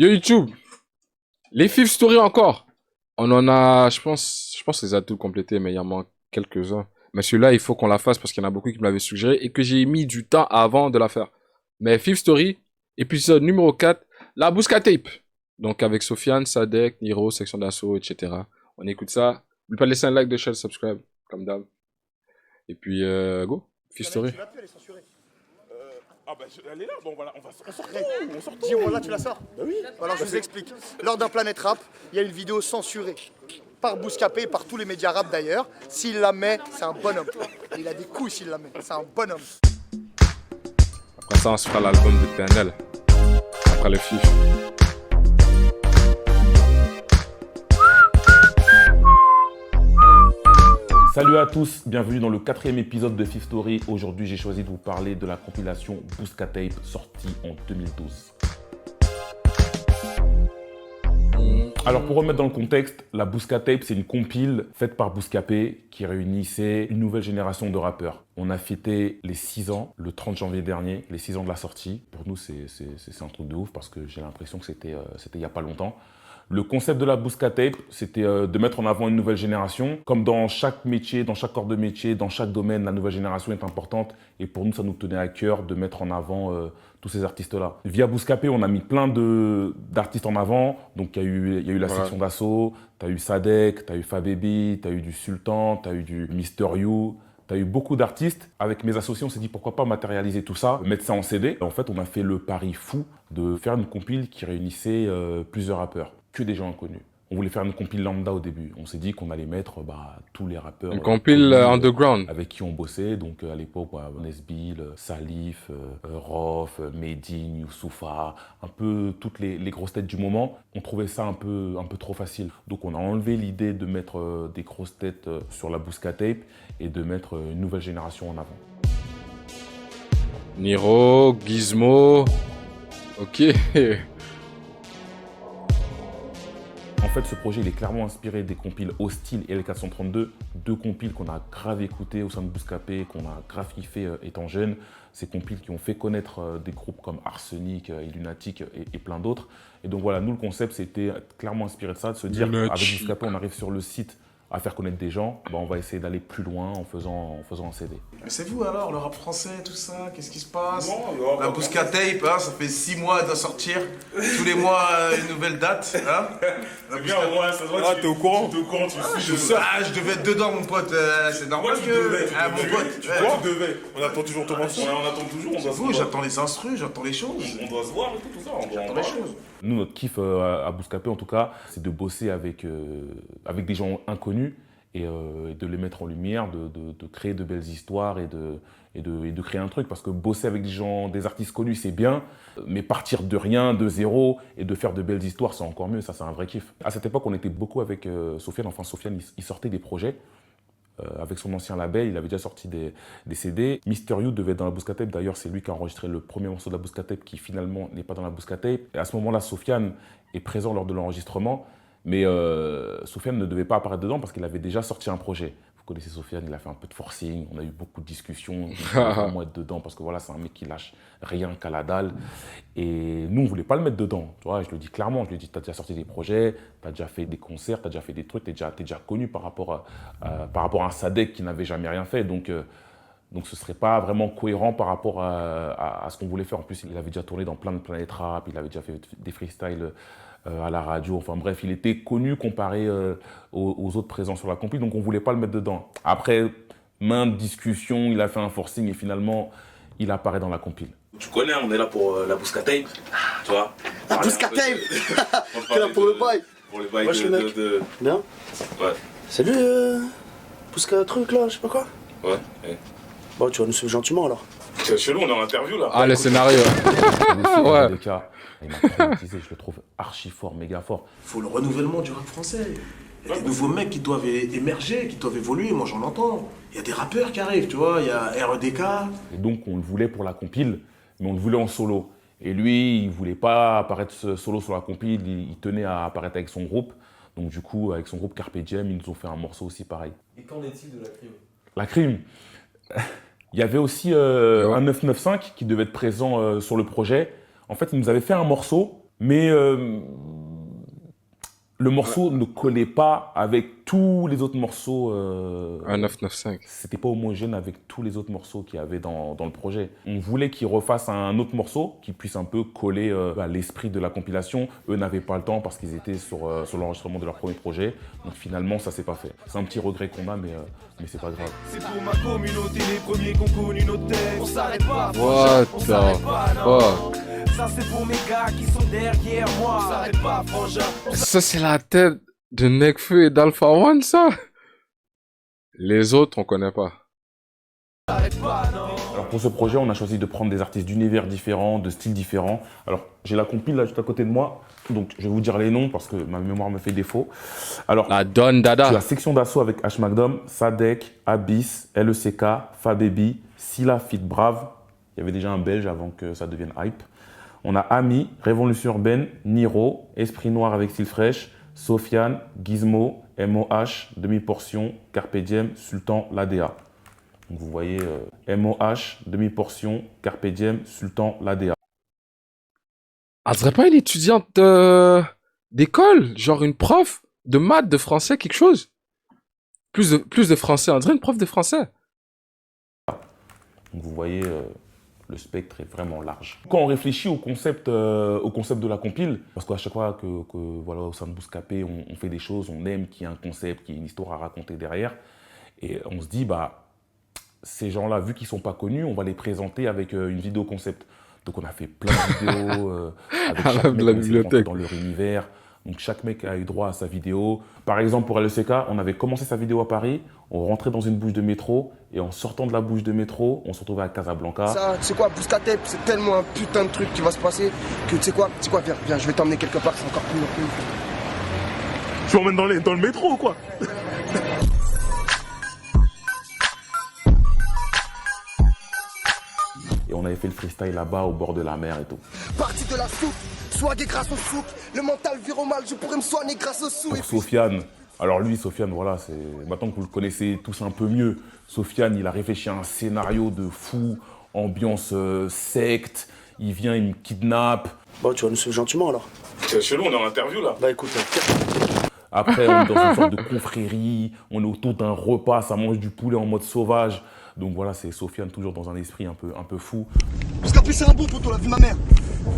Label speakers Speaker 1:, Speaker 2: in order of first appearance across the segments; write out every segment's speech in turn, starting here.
Speaker 1: Yo YouTube, les Fifth Story encore. On en a, je pense les a tous complétés, mais il y en manque quelques-uns. Mais celui-là, il faut qu'on la fasse parce qu'il y en a beaucoup qui me l'avaient suggéré et que j'ai mis du temps avant de la faire. Mais Fifth Story, épisode numéro 4, la Bousca Tape. Donc avec Sofiane, Sadek, Niro, Section d'Assaut, etc. On écoute ça. N'oubliez pas de laisser un like, de share, subscribe, comme d'hab. Et puis, go, Fifth Story.
Speaker 2: Tu l'as pu, elle est censurée.
Speaker 3: Elle est là, bon voilà, on sort
Speaker 2: Arrête.
Speaker 3: tout, on sort tout.
Speaker 2: Dis-moi là, tu la sors.
Speaker 3: Bah oui.
Speaker 2: Alors je vous explique. Lors d'un Planète Rap, il y a une vidéo censurée par Bouscapé et par tous les médias rap d'ailleurs. S'il la met, c'est un bonhomme. Il a des couilles s'il la met. C'est un bonhomme.
Speaker 1: Après ça, on se fera l'album de PNL. Après le Fifth.
Speaker 4: Salut à tous, bienvenue dans le 4e épisode de Fifth Story. Aujourd'hui, j'ai choisi de vous parler de la compilation Bousca Tape sortie en 2012. Alors pour remettre dans le contexte, la Bousca Tape, c'est une compile faite par Bouscapé qui réunissait une nouvelle génération de rappeurs. On a fêté les 6 ans le 30 janvier dernier, les 6 ans de la sortie. Pour nous, c'est un truc de ouf parce que j'ai l'impression que c'était il n'y a pas longtemps. Le concept de la Bousca Tape, c'était de mettre en avant une nouvelle génération. Comme dans chaque métier, dans chaque corps de métier, dans chaque domaine, la nouvelle génération est importante. Et pour nous, ça nous tenait à cœur de mettre en avant tous ces artistes-là. Via Bouscapé, on a mis plein d'artistes en avant. Donc, il y a eu la section d'assaut, tu as eu Sadek, tu as eu Fabebi, tu as eu du Sultan, tu as eu du Mister You. Tu as eu beaucoup d'artistes. Avec mes associés, on s'est dit pourquoi pas matérialiser tout ça, mettre ça en CD. En fait, on a fait le pari fou de faire une compile qui réunissait plusieurs rappeurs. Que des gens inconnus. On voulait faire une compile lambda au début. On s'est dit qu'on allait mettre tous les rappeurs.
Speaker 1: Une compile underground.
Speaker 4: Avec qui on bossait. Donc à l'époque, Nesbill, Salif, Rof, Medine, Youssoufa, un peu toutes les grosses têtes du moment. On trouvait ça un peu trop facile. Donc on a enlevé l'idée de mettre des grosses têtes sur la Bousca Tape et de mettre une nouvelle génération en avant.
Speaker 1: Niro, Gizmo. Ok.
Speaker 4: En fait, ce projet, il est clairement inspiré des compiles Hostile et L432, deux compiles qu'on a grave écoutés au sein de Bouscapé, qu'on a grave kiffé étant jeune. Ces compiles qui ont fait connaître des groupes comme Arsenic, Illunatic et plein d'autres. Et donc voilà, nous, le concept, c'était clairement inspiré de ça, de se dire, avec Bouscapé, on arrive sur le site à faire connaître des gens, on va essayer d'aller plus loin en faisant un CD.
Speaker 5: Mais c'est vous alors, le rap français, tout ça, qu'est-ce qui se passe?
Speaker 3: Non,
Speaker 5: La Bousca Tape, hein, ça fait 6 mois, elle doit sortir. Tous les mois, une nouvelle date. Hein.
Speaker 3: C'est bien, au moins, ça se voit, t'es au courant. T'es au courant, tu suis.
Speaker 5: Je devais être dedans, mon pote. C'est normal
Speaker 3: Tu
Speaker 5: que...
Speaker 3: devais,
Speaker 5: mon pote.
Speaker 3: tu devais. On attend toujours ton morceau. On attend toujours, on doit se
Speaker 5: Vous,
Speaker 3: voir.
Speaker 5: j'attends les instrus, j'attends les choses.
Speaker 3: On doit se voir et tout ça.
Speaker 5: J'attends les choses.
Speaker 4: Nous, notre kiff à Bouscapé, en tout cas, c'est de bosser avec des gens inconnus et de les mettre en lumière, de créer de belles histoires et de créer un truc. Parce que bosser avec des artistes connus, c'est bien, mais partir de rien, de zéro, et de faire de belles histoires, c'est encore mieux. Ça, c'est un vrai kiff. À cette époque, on était beaucoup avec Sofiane. Enfin, Sofiane, il sortait des projets. Avec son ancien label, il avait déjà sorti des CD. Mister You devait être dans la Bousca Tape. D'ailleurs, c'est lui qui a enregistré le premier morceau de la Bousca Tape qui finalement n'est pas dans la Bousca Tape. Et à ce moment-là, Sofiane est présent lors de l'enregistrement. Mais Sofiane ne devait pas apparaître dedans parce qu'il avait déjà sorti un projet. Vous connaissez Sofiane, il a fait un peu de forcing, on a eu beaucoup de discussions. Il voulait vraiment être dedans parce que voilà, c'est un mec qui lâche rien qu'à la dalle. Et nous, on ne voulait pas le mettre dedans. Tu vois, je le dis clairement, je lui dis, tu as déjà sorti des projets, tu as déjà fait des concerts, tu as déjà fait des trucs, tu es déjà connu par rapport à un Sadek qui n'avait jamais rien fait. Donc ce ne serait pas vraiment cohérent par rapport à ce qu'on voulait faire. En plus, il avait déjà tourné dans plein de Planète Rap, il avait déjà fait des freestyles à la radio. Enfin bref, il était connu comparé aux autres présents sur la compil, donc on ne voulait pas le mettre dedans. Après maintes discussions, il a fait un forcing et finalement, il apparaît dans la compil.
Speaker 6: Tu connais, on est là pour la Bousca Tape, tu vois.
Speaker 2: La Bousca Tape. T'es là pour le bail.
Speaker 6: Pour le bail
Speaker 7: Wesh, le mec.
Speaker 6: de...
Speaker 7: Bien.
Speaker 6: Ouais,
Speaker 7: Salut, Bousca truc là, je sais pas quoi.
Speaker 6: ouais.
Speaker 7: Bon, tu vas nous suivre gentiment alors.
Speaker 3: C'est chelou, on est en interview là.
Speaker 1: Ah, le scénario. Ouais.
Speaker 4: Il m'a traumatisé, je le trouve archi fort, méga fort.
Speaker 5: Faut le renouvellement du rap français. Il y a des nouveaux mecs qui doivent émerger, qui doivent évoluer, moi j'en entends. Il y a des rappeurs qui arrivent, tu vois, il y a REDK.
Speaker 4: Et donc on le voulait pour la compile, mais on le voulait en solo. Et lui, il voulait pas apparaître solo sur la compile, il tenait à apparaître avec son groupe. Donc du coup, avec son groupe Carpe Diem, ils nous ont fait un morceau aussi pareil.
Speaker 8: Et qu'en est-il de la crime?
Speaker 4: La crime. Il y avait aussi un 995 qui devait être présent sur le projet. En fait, il nous avait fait un morceau Mais le morceau ne collait pas avec tous les autres morceaux.
Speaker 1: Un 995.
Speaker 4: C'était pas homogène avec tous les autres morceaux qu'il y avait dans le projet. On voulait qu'ils refassent un autre morceau qui puisse un peu coller à l'esprit de la compilation. Eux n'avaient pas le temps parce qu'ils étaient sur l'enregistrement de leur premier projet. Donc finalement, ça s'est pas fait. C'est un petit regret qu'on a, mais c'est pas grave.
Speaker 8: C'est pour ma communauté, les premiers qui ont connu nos têtes. On s'arrête pas,
Speaker 1: What
Speaker 8: on s'arrête
Speaker 1: the
Speaker 8: pas, non.
Speaker 1: fuck?
Speaker 8: Ça c'est pour mes gars qui sont derrière moi. On s'arrête pas, frangin.
Speaker 1: Ça, c'est la tête de Nekfeu et d'Alpha One, ça? Les autres, on connaît pas.
Speaker 8: On s'arrête pas, non.
Speaker 4: Alors pour ce projet, on a choisi de prendre des artistes d'univers différents, de styles différents. Alors j'ai la compile là juste à côté de moi, donc je vais vous dire les noms parce que ma mémoire me fait défaut. Alors
Speaker 1: La Don
Speaker 4: c'est
Speaker 1: Dada.
Speaker 4: la section d'assaut avec H Magnum, Sadek, Abyss, LECK, Fababy, Silla Fit Brave. Il y avait déjà un Belge avant que ça devienne hype. On a Ami, Révolution Urbaine, Niro, Esprit Noir avec Style Fresh, Sofiane, Gizmo, MOH, Demi-Portion, Carpe Diem, Sultan, l'ADA. Donc vous voyez MOH, Demi-Portion, Carpe Diem, Sultan, l'ADA.
Speaker 1: On dirait pas une étudiante d'école, genre une prof de maths, de français, quelque chose. Plus de français, on dirait une prof de français.
Speaker 4: Donc vous voyez, le spectre est vraiment large. Quand on réfléchit au concept de la compile, parce qu'à chaque fois que voilà, au sein de Bouscapé, on fait des choses, on aime qu'il y ait un concept, qu'il y ait une histoire à raconter derrière, et on se dit, bah, ces gens-là, vu qu'ils ne sont pas connus, on va les présenter avec une vidéo concept. Donc on a fait plein de vidéos avec chaque mec,
Speaker 1: de la
Speaker 4: on essaie de rentrer
Speaker 1: bibliothèque.
Speaker 4: dans leur univers. Donc chaque mec a eu droit à sa vidéo. Par exemple, pour LECK, on avait commencé sa vidéo à Paris, on rentrait dans une bouche de métro, et en sortant de la bouche de métro, on se retrouvait à Casablanca.
Speaker 7: Ça, tu sais quoi, Bouscapé, c'est tellement un putain de truc qui va se passer que tu sais quoi, viens, je vais t'emmener quelque part, c'est encore plus.
Speaker 5: Tu m'emmènes dans le métro ou quoi?
Speaker 4: Et on avait fait le freestyle là-bas, au bord de la mer et tout.
Speaker 7: Parti de la soupe, swag et grâce au souk, le mental vire au mal, je pourrais me soigner grâce au sou.
Speaker 4: Pour Sofiane, alors lui, Sofiane, voilà, c'est maintenant que vous le connaissez tous un peu mieux, Sofiane, il a réfléchi à un scénario de fou, ambiance secte, il vient, il me kidnappe.
Speaker 7: Bon, tu vas nous suivre gentiment alors.
Speaker 6: C'est chelou, on est en interview là.
Speaker 7: Bah écoute,
Speaker 4: Après, on est dans une sorte de confrérie, on est autour d'un repas, ça mange du poulet en mode sauvage. Donc voilà, c'est Sofiane toujours dans un esprit un peu fou.
Speaker 2: Bouscapé, c'est un bon poteau, la vie de ma mère.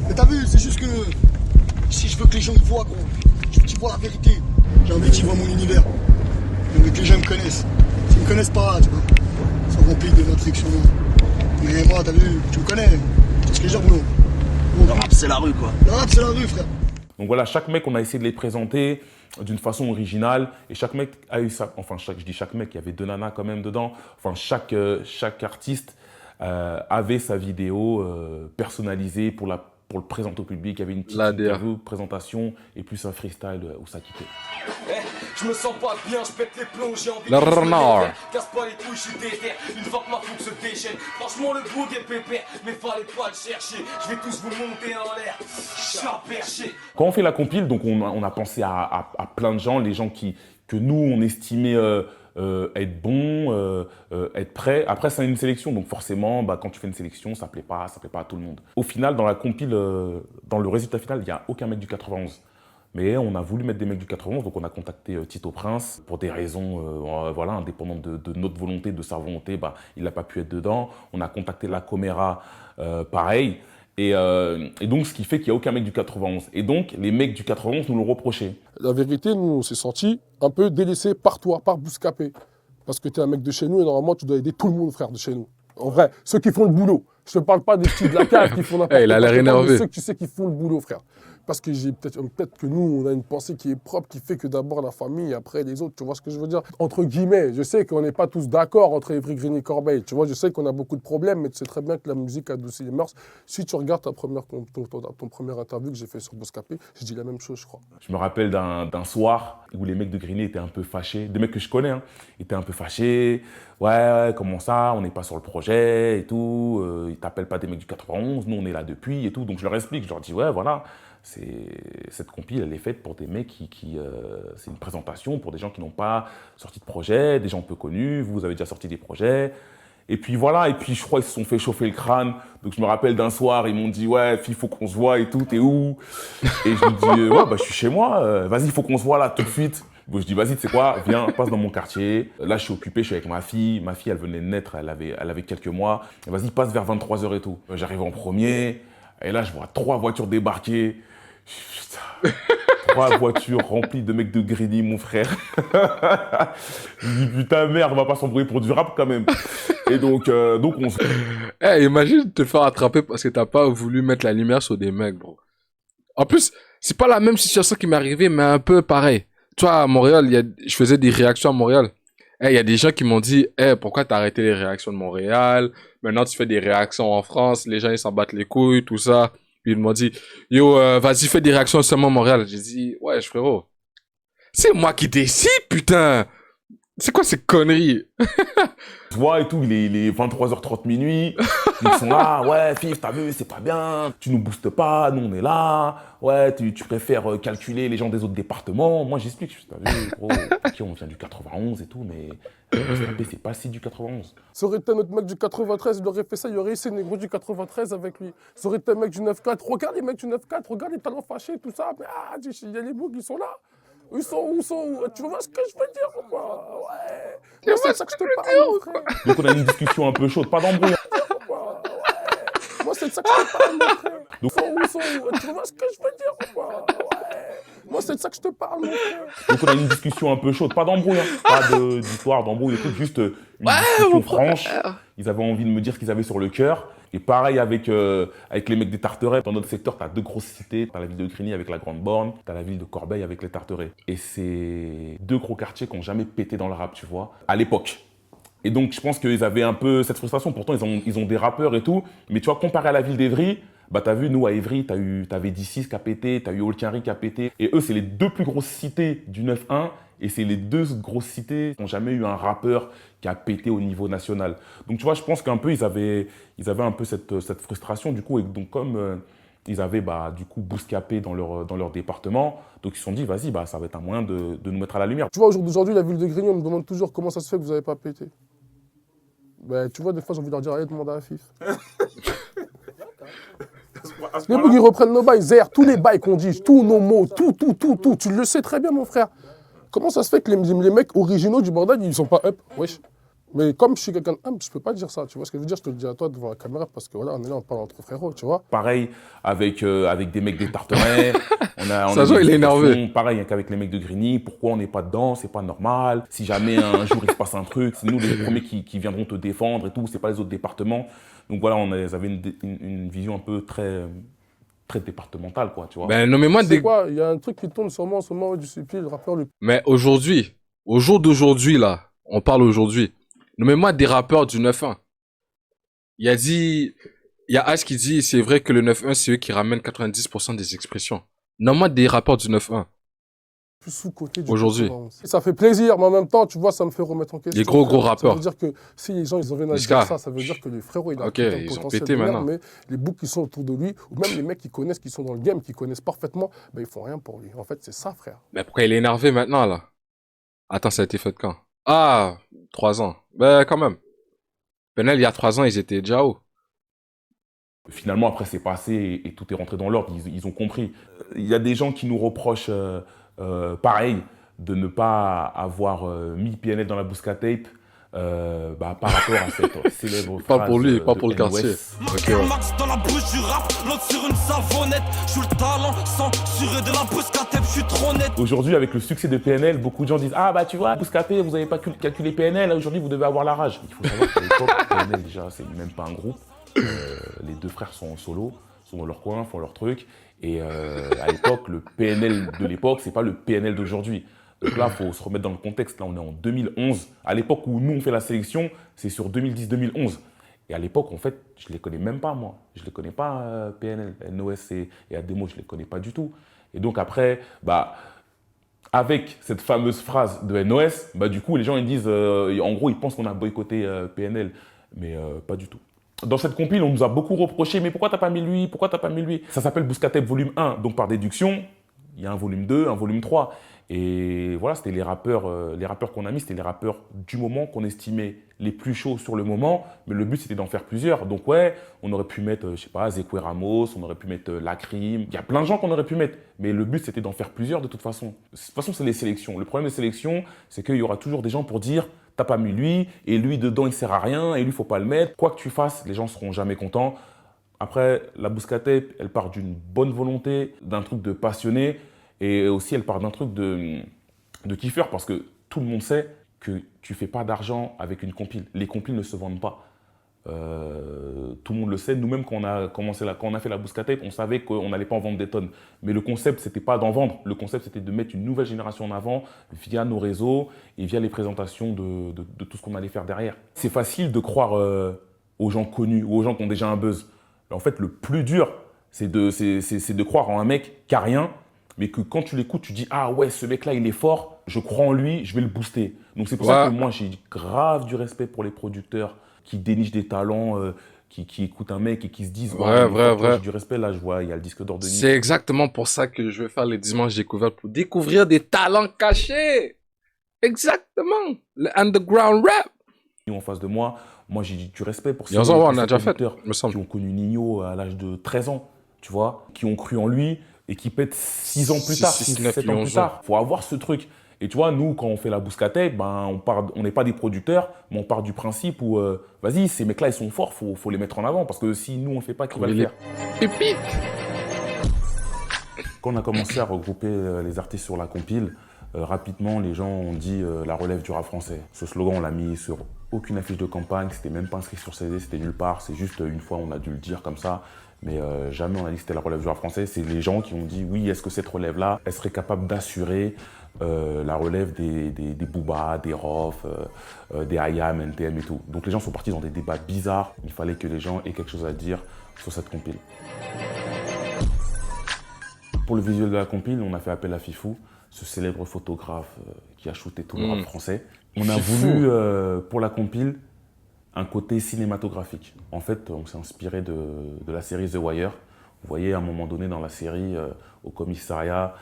Speaker 2: Mais t'as vu, c'est juste que si je veux que les gens me voient, gros, je veux qu'ils voient la vérité. J'ai envie qu'ils voient mon univers. J'ai envie que les gens me connaissent. S'ils me connaissent pas, tu vois, ils sont remplis de matrix. Mais moi, t'as vu, tu me connais. Tu sais ce que je veux dire, Bruno.
Speaker 7: le rap c'est la rue quoi.
Speaker 2: Le rap, c'est la rue, frère.
Speaker 4: Donc voilà, chaque mec, on a essayé de les présenter d'une façon originale. Et chaque mec a eu ça. Enfin, je dis chaque mec, il y avait deux nanas quand même dedans. Enfin, chaque artiste avait sa vidéo personnalisée pour le présenter au public. Il y avait une petite interview, présentation et plus un freestyle où ça quittait.
Speaker 8: Je me sens pas bien, je pète les plombs, j'ai envie
Speaker 1: Le
Speaker 8: de
Speaker 1: renard.
Speaker 8: Casse pas les couilles, je suis déter. Une fois que ma fougue se déchaîne. Franchement, le goût des pépères, mais fallait pas le chercher. Je vais tous vous monter en l'air. Je suis à percher.
Speaker 4: Quand on fait la compile, donc on a pensé à plein de gens, les gens que nous, on estimait être bons, être prêts. Après, c'est une sélection, donc forcément, bah, quand tu fais une sélection, ça plaît pas à tout le monde. Au final, dans la compile, dans le résultat final, il n'y a aucun mec du 91. Mais on a voulu mettre des mecs du 91, donc on a contacté Tito Prince pour des raisons voilà, indépendantes de notre volonté, de sa volonté, bah, il n'a pas pu être dedans. On a contacté La Coméra, pareil. Et donc, ce qui fait qu'il n'y a aucun mec du 91. Et donc, les mecs du 91 nous l'ont reproché.
Speaker 9: La vérité, nous, on s'est sentis un peu délaissés par toi, par Bouscapé. Parce que tu es un mec de chez nous et normalement, tu dois aider tout le monde, frère, de chez nous. En vrai, ceux qui font le boulot. Je ne te parle pas des petits de la cave qui font n'importe quoi.
Speaker 1: Il a l'air énervé.
Speaker 9: Ceux qui font le boulot, frère. Parce que peut-être que nous, on a une pensée qui est propre, qui fait que d'abord la famille, après les autres, tu vois ce que je veux dire? Entre guillemets, je sais qu'on n'est pas tous d'accord entre Evry Green et Corbeil, tu vois, je sais qu'on a beaucoup de problèmes, mais tu sais très bien que la musique adoucit les mœurs. Si tu regardes ton première interview que j'ai fait sur Bouscapé, je dis la même chose, je crois.
Speaker 4: Je me rappelle d'un soir où les mecs de Green étaient un peu fâchés, des mecs que je connais, hein, étaient un peu fâchés. Ouais, comment ça, on n'est pas sur le projet et tout, ils t'appellent pas des mecs du 91, nous on est là depuis et tout. Donc je leur explique, je leur dis, ouais, voilà. Cette compile, elle est faite pour des mecs c'est une présentation pour des gens qui n'ont pas sorti de projet, des gens peu connus, vous avez déjà sorti des projets. Et puis voilà, et puis je crois qu'ils se sont fait chauffer le crâne. Donc je me rappelle d'un soir, ils m'ont dit « Ouais, il faut qu'on se voit et tout, t'es où ?» Et je lui dis « Ouais, bah je suis chez moi, vas-y, il faut qu'on se voit là tout de suite. » Bon, je dis « Vas-y, tu sais quoi, viens, passe dans mon quartier. Là, je suis occupé, je suis avec ma fille. Ma fille, elle venait de naître, elle avait quelques mois. Vas-y, passe vers 23 h et tout. J'arrive en premier, et là, je vois 3 voitures débarquer. Putain, 3 voitures remplies de mecs de Grigny, mon frère. Je dis « Putain, merde, on va pas s'embrouiller pour du rap quand même. » Et donc on se...
Speaker 1: Eh, imagine te faire attraper parce que t'as pas voulu mettre la lumière sur des mecs, bro. En plus, c'est pas la même situation qui m'est arrivée, mais un peu pareil. Tu vois, à Montréal, je faisais des réactions à Montréal. Eh, il y a des gens qui m'ont dit, eh, pourquoi t'as arrêté les réactions de Montréal? Maintenant, tu fais des réactions en France. Les gens, ils s'en battent les couilles, tout ça. Puis ils m'ont dit, yo, vas-y, fais des réactions seulement à Montréal. J'ai dit, ouais, frérot. C'est moi qui décide, putain. C'est quoi ces conneries?
Speaker 4: Tu vois et tout, il est 23 h 30 minuit, ils sont là, ouais, Fif, t'as vu, c'est pas bien, tu nous boostes pas, nous on est là, ouais, tu préfères calculer les gens des autres départements. Moi j'explique, t'as vu, gros, ok, on vient du 91 et tout, mais c'est pas si du 91.
Speaker 9: Ça aurait été notre mec du 93, il aurait fait ça, il aurait essayé négro du 93 avec lui. Ça aurait été un mec du 9-4, regarde les mecs du 9-4, regarde les talents fâchés, tout ça, mais il y a les boucs, ils sont là. Où sont tu vois ce que je veux dire ou quoi? Ouais. Moi, c'est ça que je te parle, mon frère.
Speaker 4: Donc on a une discussion un peu chaude, pas d'embrouille.
Speaker 9: Ouais. Moi, c'est de ça que je te parle, mon frère. Donc, tu vois ce que je veux dire ou quoi? Ouais. Moi, c'est de ça que je te parle, mon frère.
Speaker 4: Donc on a une discussion un peu chaude, pas d'embrouille, pas d'histoire d'embrouille et tout, juste une discussion franche. Ils avaient envie de me dire ce qu'ils avaient sur le cœur. Et pareil avec les mecs des Tarterets. Dans notre secteur, tu as 2 grosses cités. Tu as la ville de Grigny avec la Grande Borne. Tu as la ville de Corbeil avec les Tarterets. Et c'est 2 gros quartiers qui n'ont jamais pété dans le rap, tu vois, à l'époque. Et donc, je pense qu'ils avaient un peu cette frustration. Pourtant, ils ont des rappeurs et tout. Mais tu vois, comparé à la ville d'Evry, bah, t'as vu, nous, à Evry, t'avais D6 qui a pété, t'as eu Olkinry qui a pété. Et eux, c'est les 2 plus grosses cités du 9-1. Et c'est les 2 grosses cités qui n'ont jamais eu un rappeur qui a pété au niveau national. Donc, tu vois, je pense qu'un peu, ils avaient un peu cette frustration, du coup. Et donc, comme ils avaient, bah, du coup, bouscapé dans leur département, donc ils se sont dit, vas-y, bah, ça va être un moyen de nous mettre à la lumière.
Speaker 9: Tu vois, aujourd'hui, la ville de Grigny, on me demande toujours comment ça se fait que vous n'avez pas pété. Ben, tu vois, des fois, j'ai envie de leur dire, allez, demander à Fif. Les bougs, ils reprennent nos bails, Zer, tous les bails qu'on dit, tous nos mots, tout. Tu le sais très bien, mon frère. Comment ça se fait que les mecs originaux du bordel, ils sont pas up? Wesh. Mais comme je suis quelqu'un d'humble, je peux pas dire ça. Tu vois ce que je veux dire? Je te le dis à toi devant la caméra parce que voilà, on est là, on parle entre frérots, tu vois.
Speaker 4: Pareil avec des mecs des Tarterets.
Speaker 1: Il est énervé.
Speaker 4: Pareil qu'avec les mecs de Grigny. Pourquoi on n'est pas dedans? C'est pas normal. Si jamais un jour il se passe un truc, c'est nous les premiers qui viendront te défendre et tout. C'est pas les autres départements. Donc voilà, ils avaient une vision un peu très départementale, quoi, tu vois.
Speaker 1: Ben, nommez-moi des...
Speaker 9: quoi? Il y a un truc qui tourne sûrement en ce moment du Supi, le rappeur.
Speaker 1: Mais aujourd'hui, au jour d'aujourd'hui, là, on parle aujourd'hui. Nommez-moi des rappeurs du 9-1. Il y a H qui dit, c'est vrai que le 9-1, c'est eux qui ramènent 90% des expressions. Nomme-moi des rappeurs du 9-1.
Speaker 9: Plus sous-côté du
Speaker 1: aujourd'hui.
Speaker 9: Ça fait plaisir, mais en même temps, tu vois, ça me fait remettre en question.
Speaker 1: Les gros rappeurs.
Speaker 9: Ça veut dire que si les gens, ils en viennent à dire ça, ça veut dire que le frérot, il a
Speaker 1: un
Speaker 9: potentiel
Speaker 1: ont pété
Speaker 9: de merde,
Speaker 1: maintenant.
Speaker 9: mais les boucs qui sont autour de lui, ou même les mecs qui connaissent, qui sont dans le game, qui connaissent parfaitement, ben, ils font rien pour lui. En fait, c'est ça, frère.
Speaker 1: Mais pourquoi il est énervé maintenant, là? Attends, ça a été fait de quand? Ah, 3 ans. Ben, quand même. Penel, il y a 3 ans, ils étaient déjà hauts.
Speaker 4: Finalement, après, c'est passé et tout est rentré dans l'ordre. Ils ont compris. Il y a des gens qui nous reprochent, pareil, de ne pas avoir mis PNL dans la Bouscatape par rapport à cette célèbre phrase.
Speaker 1: Pas pour lui, pas pour le quartier.
Speaker 8: Okay, ouais. Max dans la bouche du rap, l'autre sur une savonnette. Je suis le talent, censuré de la Bouscatape, je suis trop net.
Speaker 4: Aujourd'hui, avec le succès de PNL, beaucoup de gens disent « Ah bah tu vois, Bouscatape, vous n'avez pas calculé PNL, aujourd'hui vous devez avoir la rage. » Il faut savoir qu'à l'époque, PNL déjà, c'est même pas un groupe. Les 2 frères sont en solo, sont dans leur coin, font leur truc. Et à l'époque, le PNL de l'époque, c'est pas le PNL d'aujourd'hui. Donc là, il faut se remettre dans le contexte. Là, on est en 2011. À l'époque où nous, on fait la sélection, c'est sur 2010-2011. Et à l'époque, en fait, je ne les connais même pas, moi. Je ne les connais pas, PNL, NOS et Ademo, je ne les connais pas du tout. Et donc après, avec cette fameuse phrase de NOS, du coup, les gens ils disent, en gros, ils pensent qu'on a boycotté PNL. Mais pas du tout. Dans cette compile, on nous a beaucoup reproché, mais pourquoi t'as pas mis lui? Pourquoi t'as pas mis lui? Ça s'appelle Bouscatape volume 1, donc par déduction, il y a un volume 2, un volume 3. Et voilà, c'était les rappeurs qu'on a mis, c'était les rappeurs du moment qu'on estimait les plus chauds sur le moment, mais le but c'était d'en faire plusieurs. Donc ouais, on aurait pu mettre, je sais pas, Zekwe Ramos, on aurait pu mettre Lacrim, il y a plein de gens qu'on aurait pu mettre, mais le but c'était d'en faire plusieurs de toute façon. De toute façon, c'est les sélections. Le problème des sélections, c'est qu'il y aura toujours des gens pour dire « t'as pas mis lui, et lui dedans il sert à rien, et lui faut pas le mettre ». Quoi que tu fasses, les gens seront jamais contents. Après, la Bouscaté, elle part d'une bonne volonté, d'un truc de passionné, et aussi elle part d'un truc de kiffeur, parce que tout le monde sait que tu fais pas d'argent avec une compile. Les compiles ne se vendent pas. Tout le monde le sait. Nous-mêmes, quand on a fait la Bouscaté, on savait qu'on n'allait pas en vendre des tonnes. Mais le concept, c'était pas d'en vendre. Le concept, c'était de mettre une nouvelle génération en avant via nos réseaux et via les présentations de tout ce qu'on allait faire derrière. C'est facile de croire aux gens connus ou aux gens qui ont déjà un buzz. En fait, le plus dur, c'est de croire en un mec qui n'a rien, mais que quand tu l'écoutes, tu dis « Ah ouais, ce mec-là, il est fort, je crois en lui, je vais le booster ». Donc c'est pour ça que moi, j'ai grave du respect pour les producteurs qui dénichent des talents, qui écoutent un mec et qui se disent « Ouais, j'ai du respect, là, je vois, il y a le disque d'or de Nice ».
Speaker 1: C'est exactement pour ça que je vais faire les dimanches découvertes, pour découvrir des talents cachés. Exactement. Le underground rap.
Speaker 4: En face de moi, j'ai du respect pour ces
Speaker 1: producteurs
Speaker 4: qui ont connu Nino à l'âge de 13 ans, tu vois, qui ont cru en lui et qui pètent 6 ans plus tard, 7 ans plus tard. Il faut avoir ce truc. Et tu vois, nous, quand on fait la Bouscaté, on n'est pas des producteurs, mais on part du principe où, vas-y, ces mecs-là, ils sont forts, faut les mettre en avant. Parce que si nous, on ne le fait pas, qui va le faire? Quand on a commencé à regrouper les artistes sur la compile, rapidement, les gens ont dit la relève du rap français. Ce slogan, on l'a mis sur aucune affiche de campagne, c'était même pas inscrit sur CD, c'était nulle part. C'est juste une fois, on a dû le dire comme ça. Mais jamais on a dit que c'était la relève du rap français. C'est les gens qui ont dit oui, est-ce que cette relève-là, elle serait capable d'assurer la relève des Booba, des Rof, des IAM, NTM et tout. Donc les gens sont partis dans des débats bizarres. Il fallait que les gens aient quelque chose à dire sur cette compile. Pour le visuel de la compile, on a fait appel à Fifou, ce célèbre photographe qui a shooté tout le rap français. On a voulu, pour la compile, un côté cinématographique. En fait, on s'est inspiré de la série The Wire. Vous voyez, à un moment donné dans la série, au commissariat,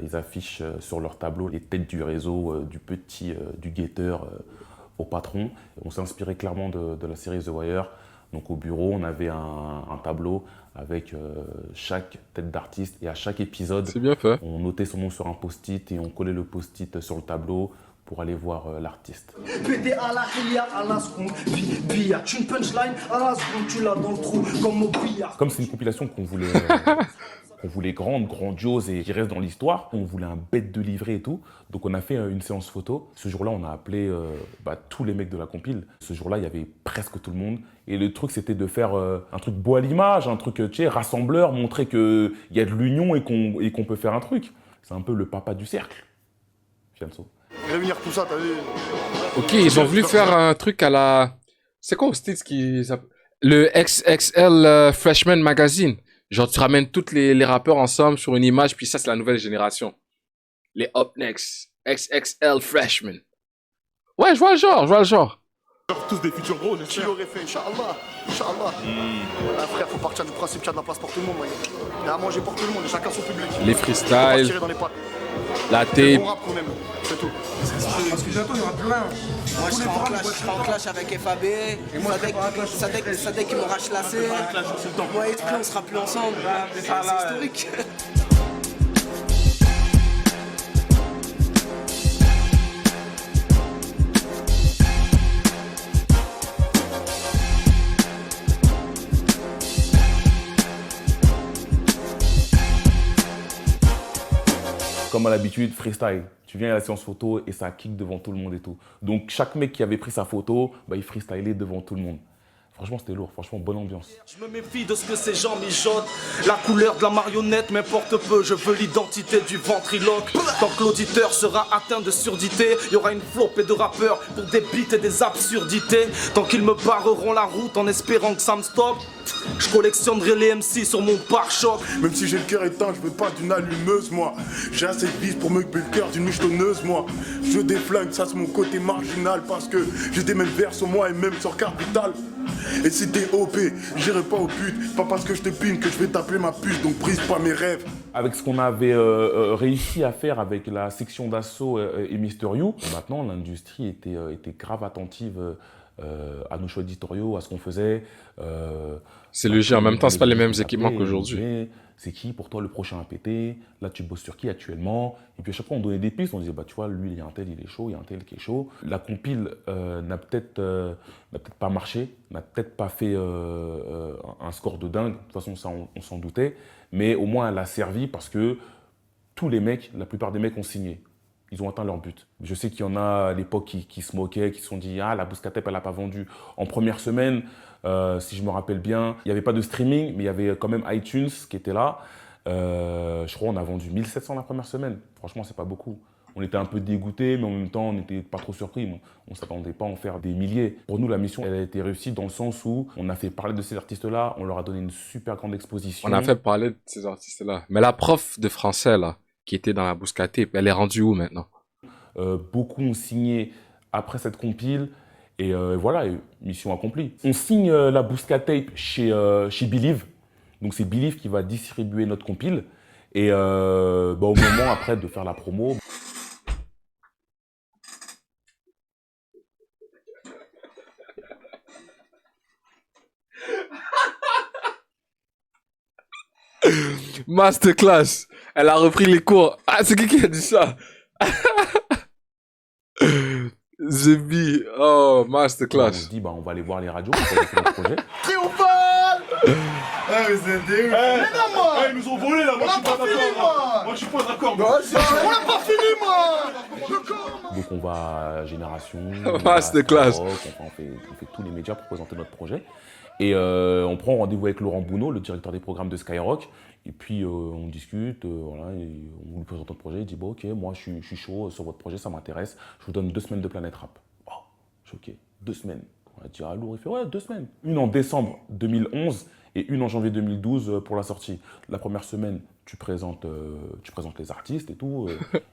Speaker 4: ils affichent sur leur tableau les têtes du réseau, du guetteur au patron. On s'est inspiré clairement de la série The Wire. Donc au bureau, on avait un tableau avec chaque tête d'artiste et à chaque épisode, on notait son nom sur un post-it et on collait le post-it sur le tableau pour aller voir l'artiste. Comme c'est une compilation qu'on voulait grande, grandiose et qui reste dans l'histoire, on voulait un bête de livret et tout. Donc on a fait une séance photo. Ce jour-là, on a appelé tous les mecs de la compile. Ce jour-là, il y avait presque tout le monde. Et le truc, c'était de faire un truc beau à l'image, un truc, tu sais, rassembleur, montrer qu'il y a de l'union et qu'on peut faire un truc. C'est un peu le papa du cercle, Fianso.
Speaker 2: Réunir tout ça, t'as vu?
Speaker 1: Ok, ils ont voulu faire un truc à la... C'est quoi au States qui s'appelle? Le XXL Freshman Magazine. Genre, tu ramènes tous les rappeurs ensemble sur une image, puis ça, c'est la nouvelle génération. Les Up Next, XXL Freshmen. Ouais, je vois le genre.
Speaker 3: Tous des futurs gros,
Speaker 2: j'espère. Tu l'aurais fait, Inch'Allah. Frère, faut partir du principe qu'il y a de la place pour tout le monde. Il y a à manger pour tout le monde, et chacun son public.
Speaker 1: Les freestyles, la tape.
Speaker 2: Bon rap qu'on aime, c'est tout.
Speaker 3: Parce que bientôt, il n'y aura plus rien.
Speaker 10: Moi, je serai en clash avec FAB. Et moi, Sadek qui m'aura chlassé. Moi, Esprit, on sera plus ensemble. C'est historique.
Speaker 4: Comme à l'habitude, freestyle. Tu viens à la séance photo et ça kick devant tout le monde et tout. Donc chaque mec qui avait pris sa photo, il freestylait devant tout le monde. Franchement, c'était lourd. Franchement, bonne ambiance.
Speaker 8: Je me méfie de ce que ces gens mijotent. La couleur de la marionnette m'importe peu. Je veux l'identité du ventriloque. Tant que l'auditeur sera atteint de surdité, il y aura une flopée de rappeurs pour des beats et des absurdités. Tant qu'ils me barreront la route en espérant que ça me stoppe. Je collectionnerai les MC sur mon pare-choc.
Speaker 3: Même si j'ai le cœur éteint, je veux pas d'une allumeuse, moi. J'ai assez de vis pour me couper le cœur d'une michetonneuse, moi. Je veux des flingues, ça c'est mon côté marginal. Parce que j'ai des mêmes vers sur moi et même sur carte vitale. Et si t'es OP, j'irai pas au but. Pas parce que je te pine que je vais t'appeler ma puce, donc brise pas mes rêves.
Speaker 4: Avec ce qu'on avait réussi à faire avec la section d'assaut et Mister You, maintenant l'industrie était grave attentive à nos choix éditoriaux, à ce qu'on faisait.
Speaker 1: C'est logique, en même temps, c'est pas les mêmes équipements qu'aujourd'hui.
Speaker 4: C'est qui pour toi le prochain à péter? Là, tu bosses sur qui actuellement? Et puis à chaque fois, on donnait des pistes. On disait, bah tu vois, lui, il y a un tel, il est chaud, il y a un tel qui est chaud. La compile n'a peut-être pas marché, n'a peut-être pas fait un score de dingue. De toute façon, ça, on s'en doutait. Mais au moins, elle a servi parce que tous les mecs, la plupart des mecs ont signé. Ils ont atteint leur but. Je sais qu'il y en a à l'époque qui se moquaient, qui se sont dit « Ah, la Bouscatep, elle n'a pas vendu. » En première semaine, si je me rappelle bien, il n'y avait pas de streaming, mais il y avait quand même iTunes qui était là. Je crois qu'on a vendu 1700 la première semaine. Franchement, c'est pas beaucoup. On était un peu dégoûtés, mais en même temps, on n'était pas trop surpris. On ne s'attendait pas à en faire des milliers. Pour nous, la mission, elle a été réussie dans le sens où on a fait parler de ces artistes-là, on leur a donné une super grande exposition.
Speaker 1: On a fait parler de ces artistes-là. Mais la prof de français, là, qui était dans la Bouscatep, elle est rendue où maintenant?
Speaker 4: Beaucoup ont signé après cette compile et voilà, mission accomplie. On signe la Bouscatep chez Believe, donc c'est Believe qui va distribuer notre compile et au moment après de faire la promo.
Speaker 1: Masterclass. Elle a repris les cours. Ah, c'est qui a dit ça? The B. Oh, masterclass.
Speaker 4: On se dit, bah, on va aller voir les radios pour faire notre projet.
Speaker 2: Triomphal. Ah, mais c'est dégueu. Mais non, moi.
Speaker 3: Ils nous ont volé là, moi je suis pas d'accord. Moi je suis pas d'accord.
Speaker 2: On l'a pas fini, moi.
Speaker 4: Donc on va à Génération,
Speaker 1: Masterclass.
Speaker 4: on fait tous les médias pour présenter notre projet. Et on prend rendez-vous avec Laurent Bounot, le directeur des programmes de Skyrock. Et puis on discute, voilà, et on lui présente notre projet. Il dit bon, ok, moi je suis chaud sur votre projet, ça m'intéresse. Je vous donne 2 semaines de Planète Rap. Oh, je suis ok, 2 semaines. On a dit à Lourd, il fait ouais, 2 semaines. Une en décembre 2011 et une en janvier 2012 pour la sortie. La première semaine, tu présentes les artistes et tout,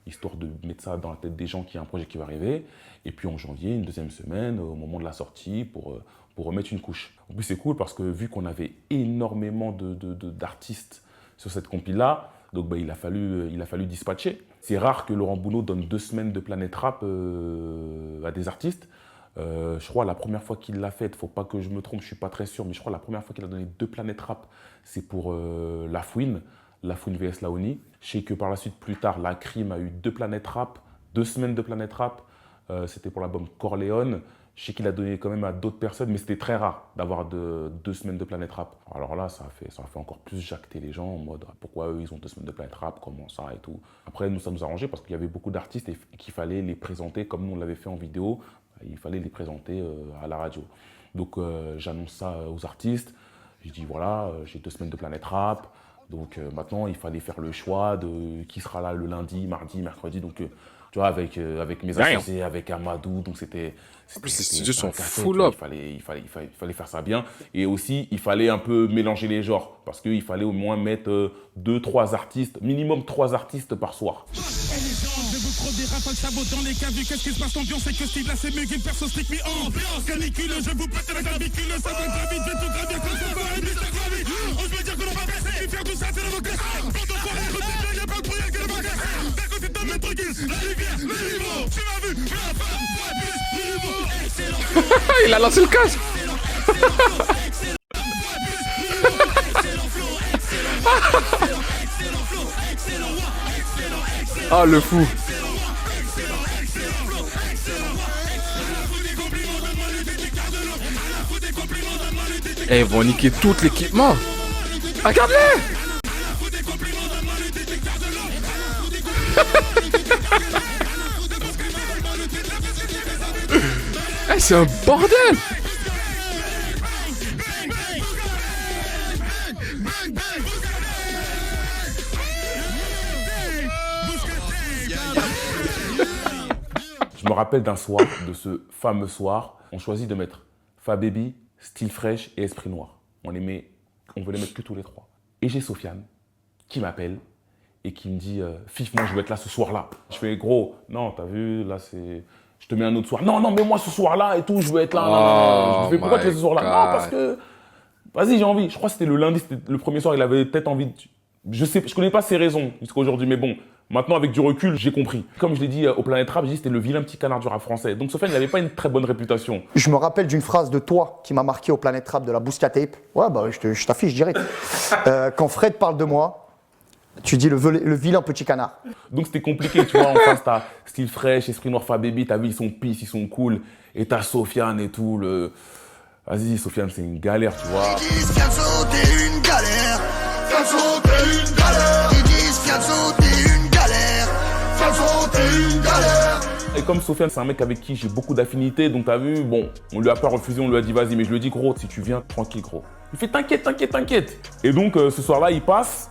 Speaker 4: histoire de mettre ça dans la tête des gens qu'il y a un projet qui va arriver. Et puis en janvier, une deuxième semaine, au moment de la sortie, pour remettre une couche. En plus, c'est cool parce que vu qu'on avait énormément d'artistes sur cette compile-là, donc bah, il a fallu dispatcher. C'est rare que Laurent Bounot donne 2 semaines de Planète Rap à des artistes. Je crois la première fois qu'il l'a fait, il ne faut pas que je me trompe, je ne suis pas très sûr, mais je crois la première fois qu'il a donné 2 Planètes Rap, c'est pour La Fouine vs Laoni. Je sais que par la suite, plus tard, La Crime a eu 2 Planètes Rap, 2 semaines de Planète Rap. C'était pour l'album Corleone. Je sais qu'il a donné quand même à d'autres personnes, mais c'était très rare d'avoir 2 semaines de Planète Rap. Alors là, ça a fait encore plus jacter les gens en mode pourquoi eux ils ont 2 semaines de Planète Rap, comment ça et tout. Après, nous, ça nous arrangeait parce qu'il y avait beaucoup d'artistes et qu'il fallait les présenter comme nous on l'avait fait en vidéo. Il fallait les présenter à la radio. Donc j'annonce ça aux artistes. Je dis voilà, j'ai 2 semaines de Planète Rap. Donc maintenant, il fallait faire le choix de qui sera là le lundi, mardi, mercredi. Donc tu vois, avec mes associés, avec Amadou, donc c'était...
Speaker 1: En plus, les studios sont full up.
Speaker 4: Il fallait faire ça bien. Et aussi, il fallait un peu mélanger les genres. Parce qu'il fallait au moins mettre 2-3 artistes, minimum 3 artistes par soir.
Speaker 11: Des rafales sabots dans les caves, qu'est-ce qui se passe, ambiance et que style là c'est mieux qu'une perso strict mais ambiance canicule, je vous pète la clavicule, ça va gravite, je vais tout gravir comme ça va et Mr. Gravit, on se veut dire que l'on va baisser, faire tout ça c'est le vocation, quand on croit être type, y'a pas de brouillard que le magasin, d'un côté t'as le truc, la rivière, le niveau, tu m'as vu, la femme, ouais plus, le niveau, excellent.
Speaker 1: Il a lancé le casque. Ah le fou. Eh, ils vont niquer tout l'équipement. Regarde-les. Eh, c'est un bordel.
Speaker 4: Je me rappelle d'un soir, de ce fameux soir, on choisit de mettre Fababy, Style Fresh et Esprit Noir. On les met on veut les mettre que tous les trois. Et j'ai Sofiane qui m'appelle et qui me dit Fif, moi je veux être là ce soir-là. Je fais gros, non, t'as vu, là c'est. Je te mets un autre soir. Non, mais moi ce soir-là et tout, je veux être là.
Speaker 1: Oh
Speaker 4: je fais pourquoi tu fais ce soir-là?
Speaker 1: God.
Speaker 4: Non, parce que. Vas-y, j'ai envie. Je crois que c'était le lundi, c'était le premier soir, il avait peut-être envie de. Je connais pas ses raisons jusqu'à aujourd'hui, mais bon, maintenant avec du recul, j'ai compris. Comme je l'ai dit au Planète Rap, j'ai dit c'était le vilain petit canard du rap français. Donc Sofiane, il n'avait pas une très bonne réputation.
Speaker 12: Je me rappelle d'une phrase de toi qui m'a marqué au Planète Rap de la Bousca Tape. Ouais, bah je t'affiche direct. Quand Fred parle de moi, tu dis le vilain petit canard.
Speaker 4: Donc c'était compliqué, tu vois. En face, t'as Style Fresh, Esprit Noir, Fababy, t'as vu, ils sont pisse, ils sont cool. Et t'as Sofiane et tout. Vas-y, Sofiane, c'est une galère, tu vois.
Speaker 2: Ils disent Fianso, t'es une galère. Fianso, t'es une galère. Ils disent Fianso, t'es une galère. Fianso, t'es une galère.
Speaker 4: Et comme Sofiane, c'est un mec avec qui j'ai beaucoup d'affinités, donc t'as vu, bon, on lui a pas refusé, on lui a dit vas-y, mais je lui ai dit gros, si tu viens, tranquille gros. Il fait t'inquiète. Et donc ce soir-là, il passe,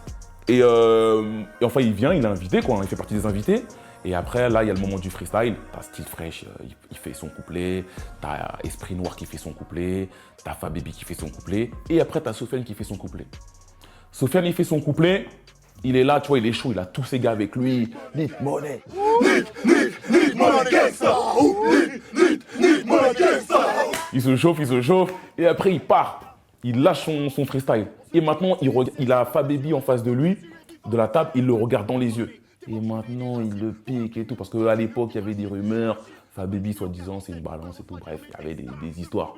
Speaker 4: et enfin il vient, il est invité quoi, il fait partie des invités. Et après, là, il y a le moment du freestyle. T'as Style Fresh, il fait son couplet. T'as Esprit Noir qui fait son couplet. T'as Fababy qui fait son couplet. Et après, t'as Sofiane qui fait son couplet. Sofiane, il fait son couplet. Il est là, tu vois, il est chaud. Il a tous ses gars avec lui. Need money.
Speaker 2: Need money gangsta. Need money gangsta.
Speaker 4: Il se chauffe. Et après, il part. Il lâche son freestyle. Et maintenant, il a Fababy en face de lui, de la table. Il le regarde dans les yeux. Et maintenant, il le pique et tout. Parce qu'à l'époque, il y avait des rumeurs. Fababy, soi-disant, c'est une balance et tout. Bref, il y avait des histoires.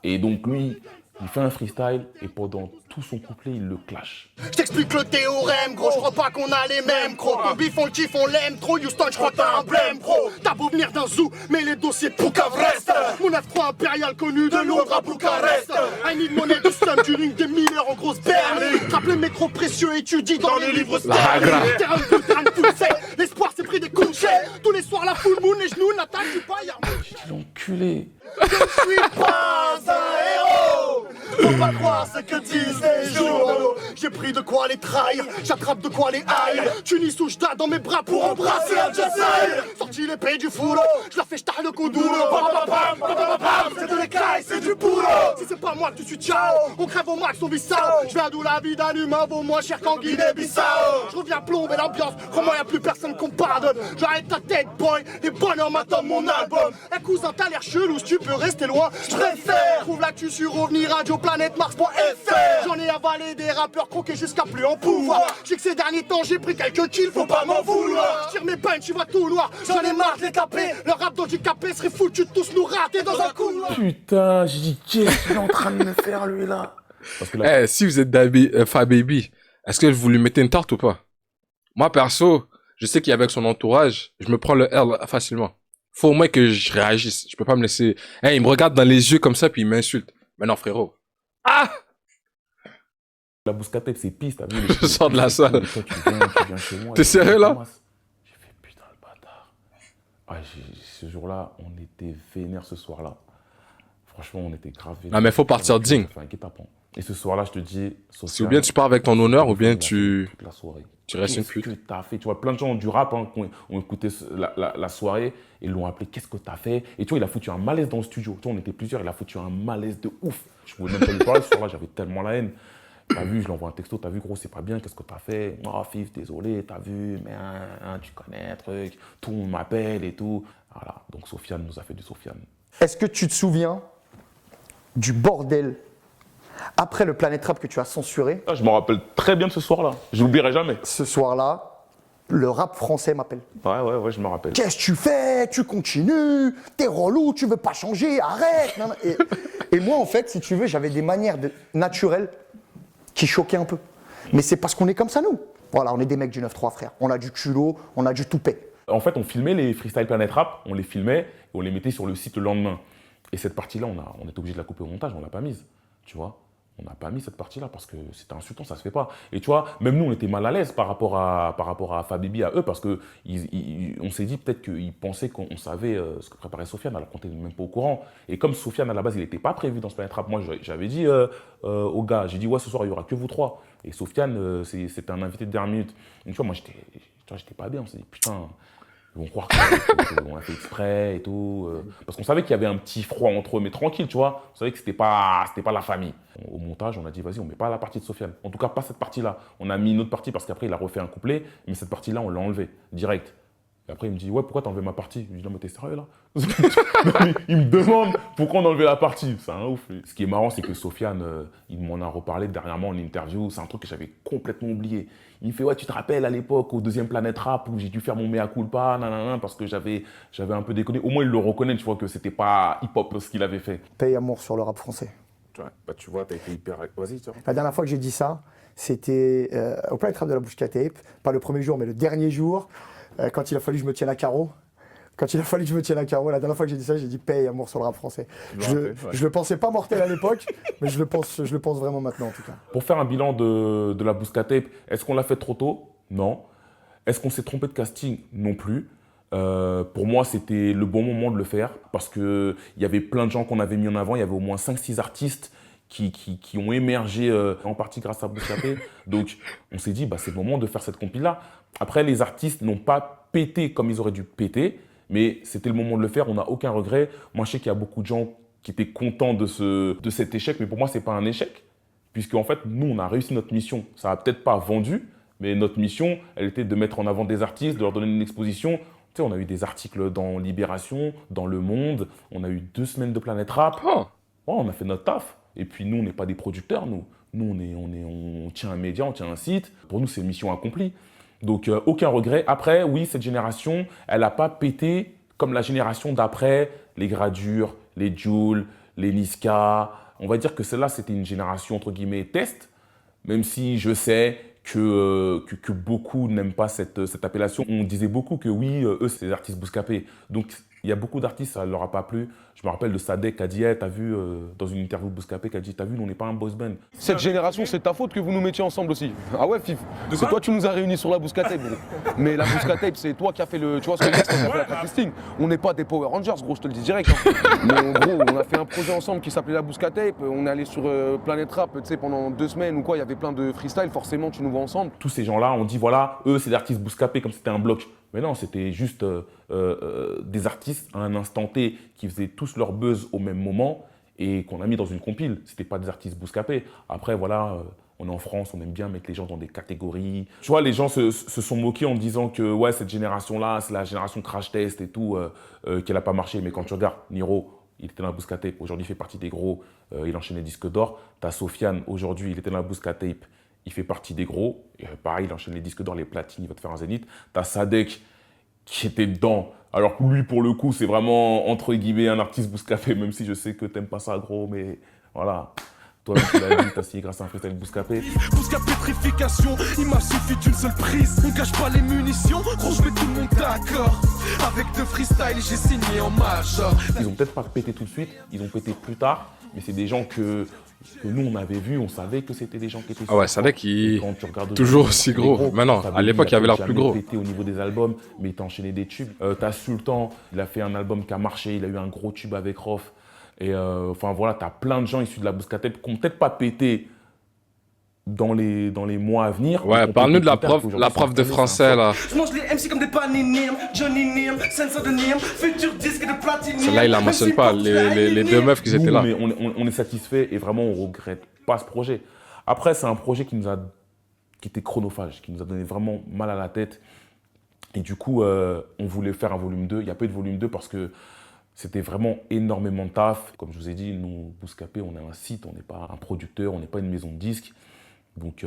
Speaker 4: Et donc, lui, il fait un freestyle. Et pendant tout son couplet, il le clash.
Speaker 2: Je t'explique le théorème, gros. Je crois pas qu'on a les mêmes, gros. On bif, on le kiffe, on l'aime trop. Houston, je crois que t'as un blême, gros. T'as beau venir d'un zoo, mais les dossiers de Poucave restent. Mon F3 impérial connu de Londres à Bucarest. I need money du sum, du ring des mineurs en grosse berne. Trappe le métro précieux, étudie dans les livres stern. Terrain de tout fait. L'espoir s'est pris des coups de chais. Tous les soirs, la full moon, les genoux n'attaquent du paillard.
Speaker 4: L'enculé.
Speaker 2: Je ne suis pas un héros. Faut pas croire ce que disent les journaux. J'ai pris de quoi les trahir, j'attrape de quoi les haïr. Tunis ou j'da dans mes bras pour embrasser Al Jazeera. Sorti l'épée du foulot, je leur fais j'tah le konduro. C'est de l'écaille, c'est du boulot. Si c'est pas moi que tu suis ciao, on crève au max, on vit ça. Je viens d'où la vie d'un humain vaut moins cher qu'en Guinée-Bissau. Je reviens plomber l'ambiance, crois-moi y'a plus personne qu'on pardonne. J'arrête ta tête boy, et bonhomme attends mon album. Eh cousin t'as l'air chelou, si tu peux rester loin, je préfère. Trouve l'actu sur revenir radio planète Mars.fr. J'en ai avalé des rappeurs croqués jusqu'à plus en pouvoir. J'ai que ces derniers temps j'ai pris quelques kills, faut pas m'en vouloir. Je tire mes punch, tu vois tout noir, j'en ai marre de les taper. Le rap d'handicapé serait foutu de tous nous rater dans un couloir.
Speaker 4: Putain, j'ai dit qu'est-ce qu'il est en train de me faire lui là? Parce que là,
Speaker 1: Si vous êtes Fababy, est-ce que vous lui mettez une tarte ou pas? Moi, perso, je sais qu'avec son entourage, je me prends le R facilement. Faut au moins que je réagisse. Je peux pas me laisser... il me regarde dans les yeux comme ça, puis il m'insulte. Mais non, frérot. Ah!
Speaker 4: la Bousca Tape, c'est piste, t'as vu?
Speaker 1: Je sors de la salle.
Speaker 4: Toi, tu viens chez moi.
Speaker 1: T'es sérieux, là?
Speaker 4: J'ai fait, putain, le bâtard. Ah, ce jour-là, on était vénère ce soir-là. Franchement, on était grave vénère.
Speaker 1: Ah, mais faut partir digne.
Speaker 4: Et ce soir-là, je te dis...
Speaker 1: Si ou bien tu pars avec ton honneur, ou bien tu...
Speaker 4: Toute la soirée.
Speaker 1: Tu restes une pute.
Speaker 4: Qu'est-ce que t'as fait? Tu vois, plein de gens du rap qui ont écouté la soirée et l'ont appelé. Qu'est-ce que t'as fait? Et tu vois, il a foutu un malaise dans le studio. Tu vois, on était plusieurs, il a foutu un malaise de ouf. Je pouvais même pas lui parler ce soir-là, j'avais tellement la haine. T'as vu, je lui envoie un texto, t'as vu, gros, c'est pas bien, qu'est-ce que t'as fait? Oh, Fif, désolé, t'as vu, mais tu connais, truc, tout le monde m'appelle et tout. Voilà, donc Sofiane nous a fait du Sofiane.
Speaker 12: Est-ce que tu te souviens du bordel après le Planète Rap que tu as censuré?
Speaker 4: Je me rappelle très bien de ce soir-là, je l'oublierai jamais.
Speaker 12: Ce soir-là, le rap français m'appelle.
Speaker 4: Ouais, je me rappelle.
Speaker 12: Qu'est-ce que tu fais? Tu continues? T'es relou, tu veux pas changer? Arrête! Non, non. Et moi, en fait, si tu veux, j'avais des manières naturelles qui choquaient un peu. Mais c'est parce qu'on est comme ça, nous. Voilà, on est des mecs du 9-3, frère. On a du culot, on a du toupet.
Speaker 4: En fait, on filmait les freestyle Planète Rap, on les filmait et on les mettait sur le site le lendemain. Et cette partie-là, on était obligé de la couper au montage, on l'a pas mise, tu vois. On n'a pas mis cette partie-là parce que c'était insultant, ça se fait pas. Et tu vois, même nous, on était mal à l'aise par rapport à Fababy, à eux, parce qu'on s'est dit peut-être qu'ils pensaient qu'on savait ce que préparait Sofiane, alors qu'on n'était même pas au courant. Et comme Sofiane, à la base, il n'était pas prévu dans ce Planète Rap, moi, j'avais dit aux gars, j'ai dit, ouais, ce soir, il n'y aura que vous trois. Et Sofiane, c'était un invité de dernière minute. Donc, tu vois, moi, j'étais pas bien, on s'est dit, putain, Ils vont croire qu'on a fait exprès et tout. Parce qu'on savait qu'il y avait un petit froid entre eux, mais tranquille, tu vois. On savait que c'était pas la famille. Au montage, on a dit, vas-y, on met pas la partie de Sofiane. En tout cas, pas cette partie-là. On a mis une autre partie parce qu'après, il a refait un couplet, mais cette partie-là, on l'a enlevée, direct. Et après, il me dit, ouais, pourquoi t'as enlevé ma partie? Je lui dis, non, mais t'es sérieux là? Il me demande pourquoi on a enlevé la partie. C'est un ouf. Ce qui est marrant, c'est que Sofiane, il m'en a reparlé dernièrement en interview. C'est un truc que j'avais complètement oublié. Il me fait, ouais, tu te rappelles à l'époque, au deuxième Planète Rap, où j'ai dû faire mon mea culpa, nanana, parce que j'avais un peu déconné. Au moins, il le reconnaît, tu vois, que c'était pas hip-hop ce qu'il avait fait.
Speaker 12: Paix et amour sur le rap français.
Speaker 6: Ouais, bah tu vois, t'as été hyper... Vas-y, tu vois.
Speaker 12: La dernière fois que j'ai dit ça, c'était au Planète Rap de la Bouchka Tape. Pas le premier jour, mais le dernier jour. Quand il a fallu que je me tienne à carreau. La dernière fois que j'ai dit ça, j'ai dit paix et amour sur le rap français. Je le pensais pas mortel à l'époque, mais je le pense vraiment maintenant en tout cas.
Speaker 4: Pour faire un bilan de la Bouska Tape, est-ce qu'on l'a fait trop tôt? Non. Est-ce qu'on s'est trompé de casting? Non plus. Pour moi, c'était le bon moment de le faire parce qu'il y avait plein de gens qu'on avait mis en avant. Il y avait au moins 5-6 artistes qui ont émergé en partie grâce à Bouska Tape. Donc, on s'est dit, bah, c'est le moment de faire cette compile-là. Après, les artistes n'ont pas pété comme ils auraient dû péter, mais c'était le moment de le faire. On n'a aucun regret. Moi, je sais qu'il y a beaucoup de gens qui étaient contents de cet échec, mais pour moi, ce n'est pas un échec. Puisque, en fait, nous, on a réussi notre mission. Ça n'a peut-être pas vendu, mais notre mission, elle était de mettre en avant des artistes, de leur donner une exposition. Tu sais, on a eu des articles dans Libération, dans Le Monde. On a eu 2 semaines de Planète Rap. Oh, on a fait notre taf. Et puis, nous, on n'est pas des producteurs, nous. Nous, on tient un média, on tient un site. Pour nous, c'est une mission accomplie. Donc, aucun regret. Après, oui, cette génération, elle n'a pas pété comme la génération d'après, les Gradure, les Jul, les Niska. On va dire que celle-là, c'était une génération, entre guillemets, test, même si je sais que beaucoup n'aiment pas cette appellation. On disait beaucoup que oui, eux, c'est des artistes bouscapés. Donc, il y a beaucoup d'artistes, ça ne leur a pas plu. Je me rappelle de Sadek qui a dit, hey, t'as vu, dans une interview de Bouscapé, qui a dit, t'as vu, nous, on n'est pas un boys band.
Speaker 13: Cette génération, c'est ta faute que vous nous mettiez ensemble aussi. Ah ouais, Fif, c'est toi qui nous as réunis sur la Bouska Tape, gros. Mais la Bouska Tape, c'est toi qui as fait le... Tu vois ce que je veux dire, c'est toi qui as fait la tracklisting. On n'est pas des Power Rangers, gros, je te le dis direct. Hein. Mais en gros, on a fait un projet ensemble qui s'appelait la Bouska Tape. On est allé sur Planète Rap, tu sais, pendant 2 semaines ou quoi, il y avait plein de freestyle, forcément, tu nous vois ensemble.
Speaker 4: Tous ces gens-là, on dit, voilà, eux, c'est des artistes Bouscapé, comme c'était un bloc. Mais non, c'était juste des artistes à un instant T qui faisaient tous leur buzz au même moment et qu'on a mis dans une compile. C'était pas des artistes bouscapés. Après, voilà, on est en France, on aime bien mettre les gens dans des catégories. Tu vois, les gens se sont moqués en disant que ouais, cette génération-là, c'est la génération crash test et tout, qu'elle n'a pas marché. Mais quand tu regardes, Niro, il était dans la Bouska Tape. Aujourd'hui, il fait partie des gros. Il enchaîne les disques d'or. T'as Sofiane, aujourd'hui, il était dans la Bouska Tape. Il fait partie des gros. Et pareil, il enchaîne les disques d'or, les platines, il va te faire un zénith. T'as Sadek qui était dedans. Alors que lui, pour le coup, c'est vraiment, entre guillemets, un artiste Bouscapé, même si je sais que t'aimes pas ça, gros, mais voilà. Toi, tu l'as dit, t'as signé grâce à un freestyle Bouscapé.
Speaker 11: Bouscapétrification, il m'a suffi d'une seule prise. On cache pas les munitions, gros, je mets tout le monde d'accord. Avec 2 freestyles, j'ai signé en major.
Speaker 4: Ils ont peut-être pas pété tout de suite, ils ont pété plus tard, mais c'est des gens que nous, on avait vu, on savait que c'était des gens qui étaient...
Speaker 1: Ah ouais, Sadek, qui toujours aussi gros. Maintenant, à l'époque, il avait l'air plus gros.
Speaker 4: Il a pété au niveau des albums, mais il t'a enchaîné des tubes. T'as Sultan, il a fait un album qui a marché, il a eu un gros tube avec Rof. Et enfin voilà, t'as plein de gens issus de la Bouska Tape qui n'ont peut-être pas pété dans les mois à venir.
Speaker 1: Ouais, parle-nous de la prof de français, là.
Speaker 8: Je mange les MC comme des paninim, Johnny Nim, Sensor de Nim, futur disque de platine.
Speaker 1: Celle-là, il la mentionne pas, les 2 meufs qui étaient là.
Speaker 4: Mais on est satisfait et vraiment, on regrette pas ce projet. Après, c'est un projet qui était chronophage, qui nous a donné vraiment mal à la tête. Et du coup, on voulait faire un volume 2. Il n'y a pas eu de volume 2 parce que c'était vraiment énormément de taf. Comme je vous ai dit, nous, Bouscapé, on est un site, on n'est pas un producteur, on n'est pas une maison de disques. Donc,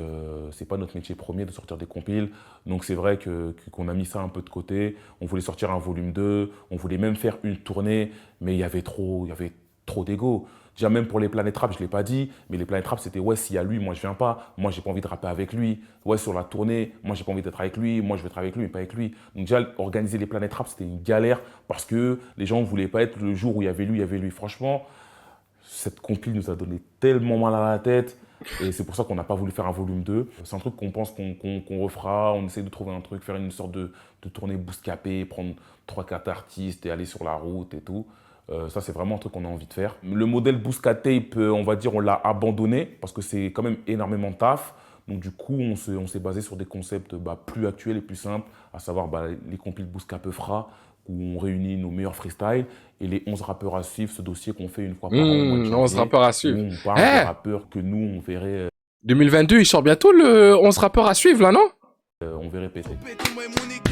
Speaker 4: c'est pas notre métier premier de sortir des compiles. Donc, c'est vrai qu'on a mis ça un peu de côté. On voulait sortir un volume 2. On voulait même faire une tournée, mais il y avait trop d'ego. Déjà, même pour les Planète Rap, je ne l'ai pas dit, mais les Planète Rap, c'était ouais, s'il y a lui, moi, je viens pas. Moi, j'ai pas envie de rapper avec lui. Ouais, sur la tournée, moi, j'ai pas envie d'être avec lui. Moi, je veux être avec lui, mais pas avec lui. Donc, déjà, organiser les Planète Rap, c'était une galère parce que les gens ne voulaient pas être le jour où il y avait lui. Franchement, cette compile nous a donné tellement mal à la tête. Et c'est pour ça qu'on n'a pas voulu faire un volume 2. C'est un truc qu'on pense qu'on refera. On essaie de trouver un truc, faire une sorte de tournée Bouscapé, prendre 3-4 artistes et aller sur la route et tout. Ça, c'est vraiment un truc qu'on a envie de faire. Le modèle Bouska Tape, on va dire, on l'a abandonné parce que c'est quand même énormément de taf. Donc du coup, on s'est basé sur des concepts plus actuels et plus simples, à savoir les compiles Bouscapé Fra, où on réunit nos meilleurs freestyles, et les 11 rappeurs à suivre, ce dossier qu'on fait une fois par an. Au mois de
Speaker 1: 11
Speaker 4: janvier,
Speaker 1: rappeurs à suivre.
Speaker 4: où on parle des rappeurs que nous, on verrait...
Speaker 1: 2022, il sort bientôt le 11 rappeurs à suivre, là, non?
Speaker 4: on verrait péter.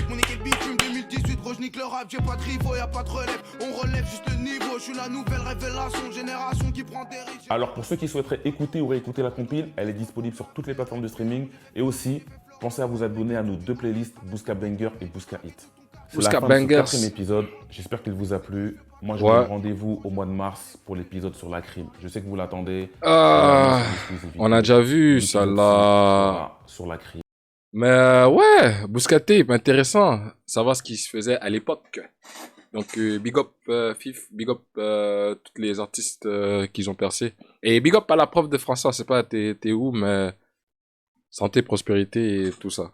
Speaker 11: Mon équipe bitume 2018, gros, je nique le rap, j'ai pas de rivaux, y'a pas de relève. On relève juste le niveau, je suis la nouvelle révélation, génération qui prend des risques.
Speaker 4: Alors pour ceux qui souhaiteraient écouter ou réécouter la compile, elle est disponible sur toutes les plateformes de streaming. Et aussi, pensez à vous abonner à nos 2 playlists, Bousca Banger et Bousca Hit. C'est la fin de ce 4e épisode, j'espère qu'il vous a plu. Moi je vous donne rendez-vous au mois de mars pour l'épisode sur la crime. Je sais que vous l'attendez.
Speaker 1: On a déjà vu ça là.
Speaker 4: Sur la crime.
Speaker 1: Mais ouais, Bousca Tape, intéressant. Savoir ce qui se faisait à l'époque. Donc big up Fif, big up tous les artistes qui ont percé. Et big up à la prof de français, c'est pas t'es où, mais santé, prospérité et tout ça.